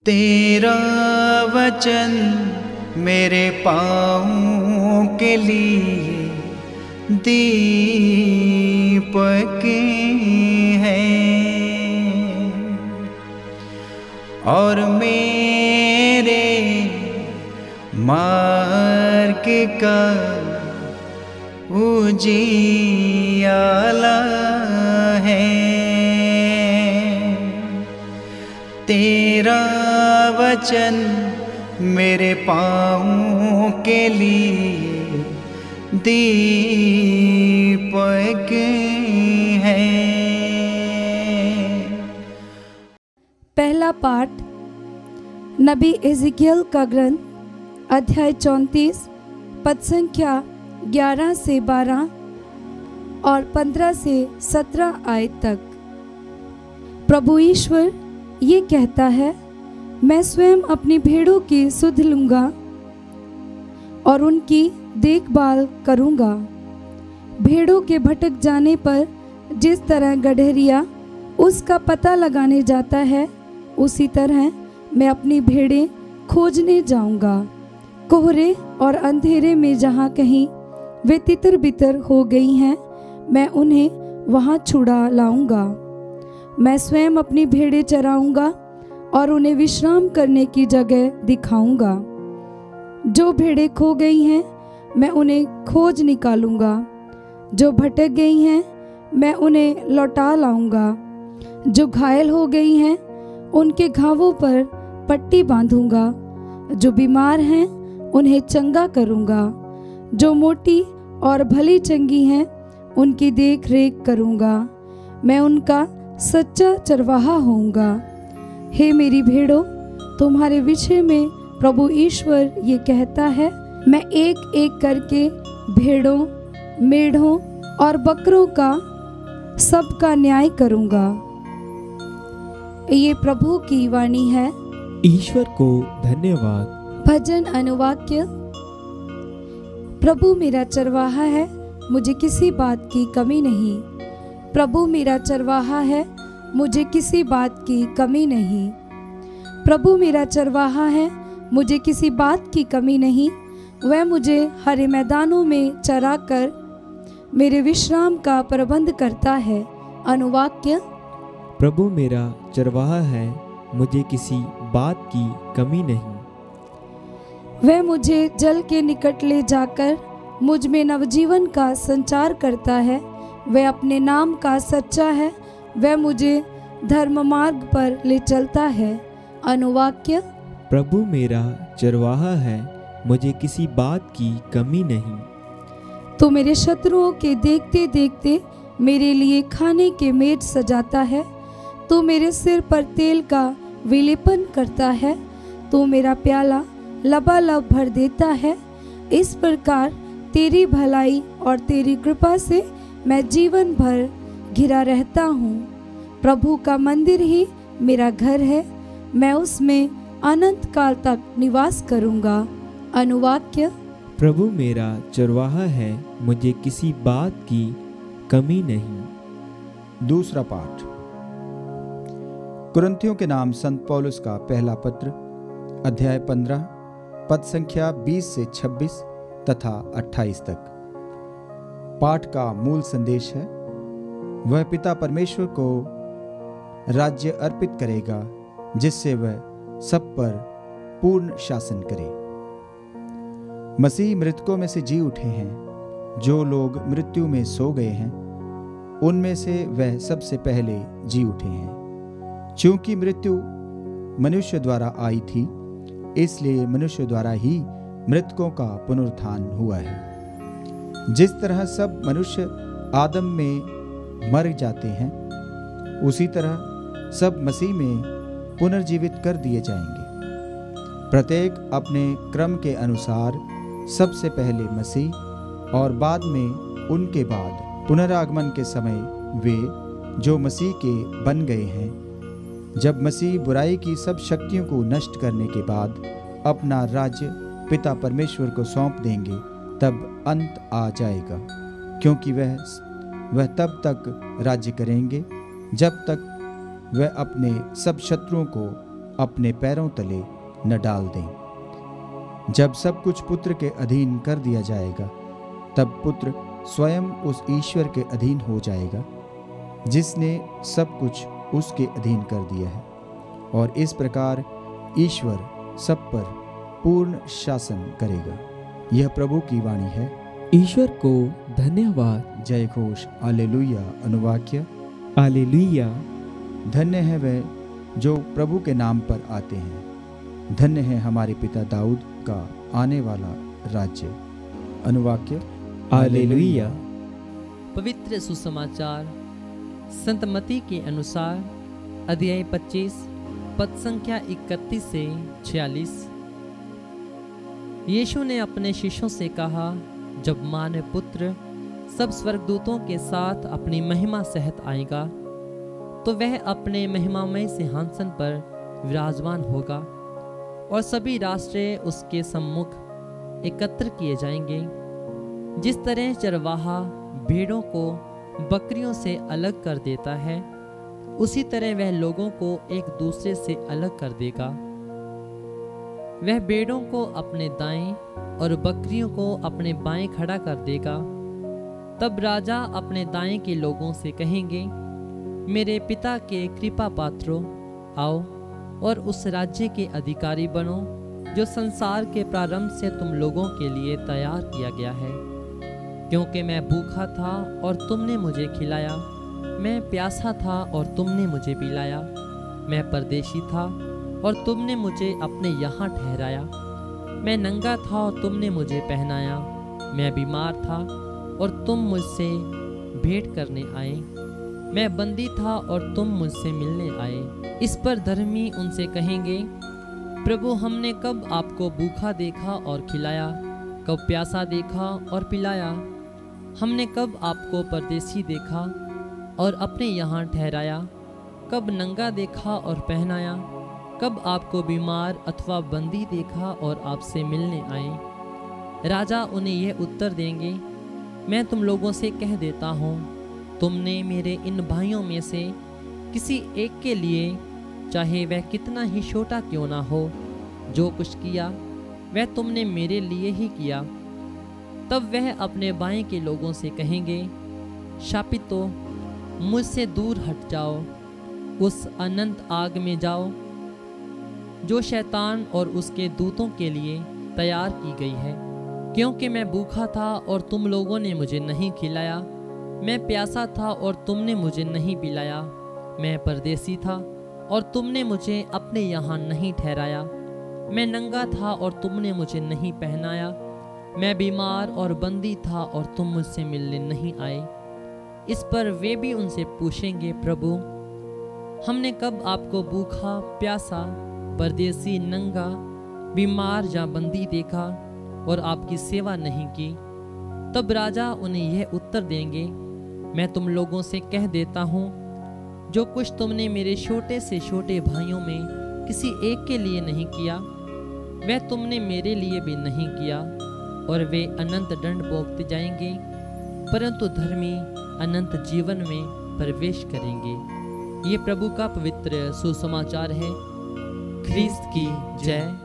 तेरा वचन मेरे पाँव के लिए दीपक है और मेरे मार्ग का उजियाला है। तेरा वचन मेरे पाँव के लिए दीपक है। पहला पाठ नबी एजिकियल का ग्रंथ अध्याय 34 पद संख्या 11 से 12 और 15 से 17 आयत तक। प्रभु ईश्वर ये कहता है, मैं स्वयं अपनी भेड़ों की सुध लूँगा और उनकी देखभाल करूँगा। भेड़ों के भटक जाने पर जिस तरह गडरिया उसका पता लगाने जाता है, उसी तरह मैं अपनी भेड़ें खोजने जाऊँगा। कोहरे और अंधेरे में जहाँ कहीं वे तितर बितर हो गई हैं, मैं उन्हें वहाँ छुड़ा लाऊँगा। मैं स्वयं अपनी भेड़ें चराऊँगा और उन्हें विश्राम करने की जगह दिखाऊँगा। जो भेड़ें खो गई हैं, मैं उन्हें खोज निकालूँगा। जो भटक गई हैं, मैं उन्हें लौटा लाऊँगा। जो घायल हो गई हैं, उनके घावों पर पट्टी बांधूँगा। जो बीमार हैं, उन्हें चंगा करूँगा। जो मोटी और भली चंगी हैं, उनकी देख रेख करूँगा। मैं उनका सच्चा चरवाहा होऊंगा। हे मेरी भेड़ों, तुम्हारे विषय में प्रभु ईश्वर ये कहता है, मैं एक एक करके भेड़ों, मेढ़ों और बकरों का सबका न्याय करूँगा। ये प्रभु की वाणी है। ईश्वर को धन्यवाद। भजन अनुवाक्य। प्रभु मेरा चरवाहा है, मुझे किसी बात की कमी नहीं। प्रभु मेरा चरवाहा है, मुझे किसी बात की कमी नहीं। प्रभु मेरा चरवाहा है, मुझे किसी बात की कमी नहीं। वह मुझे हरे मैदानों में चराकर मेरे विश्राम का प्रबंध करता है। अनुवाक्य। प्रभु मेरा चरवाहा है, मुझे किसी बात की कमी नहीं। वह मुझे जल के निकट ले जाकर मुझ में नवजीवन का संचार करता है। वह अपने नाम का सच्चा है, वह मुझे धर्म मार्ग पर ले चलता है। अनुवाक्य। प्रभु मेरा चरवाहा है, मुझे किसी बात की कमी नहीं। तो मेरे शत्रुओं के देखते देखते मेरे लिए खाने के मेज सजाता है। तो मेरे सिर पर तेल का विलेपन करता है। तो मेरा प्याला लबालब भर देता है। इस प्रकार तेरी भलाई और तेरी कृपा से मैं जीवन भर घिरा रहता हूँ। प्रभु का मंदिर ही मेरा घर है, मैं उसमें अनंत काल तक निवास करूँगा। अनुवाक्य। प्रभु मेरा चरवाहा है, मुझे किसी बात की कमी नहीं। दूसरा पाठ कुरिन्थियों के नाम संत पौलुस का पहला पत्र अध्याय 15 पद संख्या 20 से 26 तथा 28 तक। पाठ का मूल संदेश है, वह पिता परमेश्वर को राज्य अर्पित करेगा जिससे वह सब पर पूर्ण शासन करे। मसीह मृतकों में से जी उठे हैं। जो लोग मृत्यु में सो गए हैं, उनमें से वह सबसे पहले जी उठे हैं। चूंकि मृत्यु मनुष्य द्वारा आई थी, इसलिए मनुष्य द्वारा ही मृतकों का पुनरुत्थान हुआ है। जिस तरह सब मनुष्य आदम में मर जाते हैं, उसी तरह सब मसीह में पुनर्जीवित कर दिए जाएंगे। प्रत्येक अपने क्रम के अनुसार, सबसे पहले मसीह और बाद में उनके बाद पुनरागमन के समय वे जो मसीह के बन गए हैं। जब मसीह बुराई की सब शक्तियों को नष्ट करने के बाद अपना राज्य पिता परमेश्वर को सौंप देंगे, तब अंत आ जाएगा, क्योंकि वह तब तक राज्य करेंगे जब तक वह अपने सब शत्रुओं को अपने पैरों तले न डाल दें। जब सब कुछ पुत्र के अधीन कर दिया जाएगा, तब पुत्र स्वयं उस ईश्वर के अधीन हो जाएगा जिसने सब कुछ उसके अधीन कर दिया है, और इस प्रकार ईश्वर सब पर पूर्ण शासन करेगा। यह प्रभु की वाणी है। ईश्वर को धन्यवाद। जय घोष। हालेलुया। अनुवाक्य। हालेलुया। धन्य है वह जो प्रभु के नाम पर आते हैं। धन्य है हमारे पिता दाऊद का आने वाला राज्य। अनुवाक्य। हालेलुया। पवित्र सुसमाचार संत मत्ती के अनुसार अध्याय 25 पद संख्या 31 से 46। यीशु ने अपने शिष्यों से कहा, जब मानव पुत्र सब स्वर्गदूतों के साथ अपनी महिमा सहित आएगा, तो वह अपने महिमामय सिंहासन पर विराजमान होगा और सभी राष्ट्र उसके सम्मुख एकत्र किए जाएंगे। जिस तरह चरवाहा भेड़ों को बकरियों से अलग कर देता है, उसी तरह वह लोगों को एक दूसरे से अलग कर देगा। वह भेड़ों को अपने दाएं और बकरियों को अपने बाएं खड़ा कर देगा। तब राजा अपने दाएं के लोगों से कहेंगे, मेरे पिता के कृपा पात्रों, आओ और उस राज्य के अधिकारी बनो जो संसार के प्रारंभ से तुम लोगों के लिए तैयार किया गया है। क्योंकि मैं भूखा था और तुमने मुझे खिलाया, मैं प्यासा था और तुमने मुझे पिलाया, मैं परदेशी था और तुमने मुझे अपने यहाँ ठहराया, मैं नंगा था और तुमने मुझे पहनाया, मैं बीमार था और तुम मुझसे भेंट करने आए, मैं बंदी था और तुम मुझसे मिलने आए। इस पर धर्मी उनसे कहेंगे, प्रभु हमने कब आपको भूखा देखा और खिलाया, कब प्यासा देखा और पिलाया? हमने कब आपको परदेसी देखा और अपने यहाँ ठहराया, कब नंगा देखा और पहनाया? कब आपको बीमार अथवा बंदी देखा और आपसे मिलने आए? राजा उन्हें यह उत्तर देंगे, मैं तुम लोगों से कह देता हूँ, तुमने मेरे इन भाइयों में से किसी एक के लिए, चाहे वह कितना ही छोटा क्यों ना हो, जो कुछ किया वह तुमने मेरे लिए ही किया। तब वह अपने बाएं के लोगों से कहेंगे, शापितो, मुझसे दूर हट जाओ, उस अनंत आग में जाओ जो शैतान और उसके दूतों के लिए तैयार की गई है। क्योंकि मैं भूखा था और तुम लोगों ने मुझे नहीं खिलाया, मैं प्यासा था और तुमने मुझे नहीं पिलाया, मैं परदेसी था और तुमने मुझे अपने यहाँ नहीं ठहराया, मैं नंगा था और तुमने मुझे नहीं पहनाया, मैं बीमार और बंदी था और तुम मुझसे मिलने नहीं आए। इस पर वे भी उनसे पूछेंगे, प्रभु हमने कब आपको भूखा, प्यासा, परदेसी, नंगा, बीमार या बंदी देखा और आपकी सेवा नहीं की? तब राजा उन्हें यह उत्तर देंगे, मैं तुम लोगों से कह देता हूँ, जो कुछ तुमने मेरे छोटे से छोटे भाइयों में किसी एक के लिए नहीं किया, वह तुमने मेरे लिए भी नहीं किया। और वे अनंत दंड भोगते जाएंगे, परंतु धर्मी अनंत जीवन में प्रवेश करेंगे। ये प्रभु का पवित्र सुसमाचार है। ख्रीस्त की जय।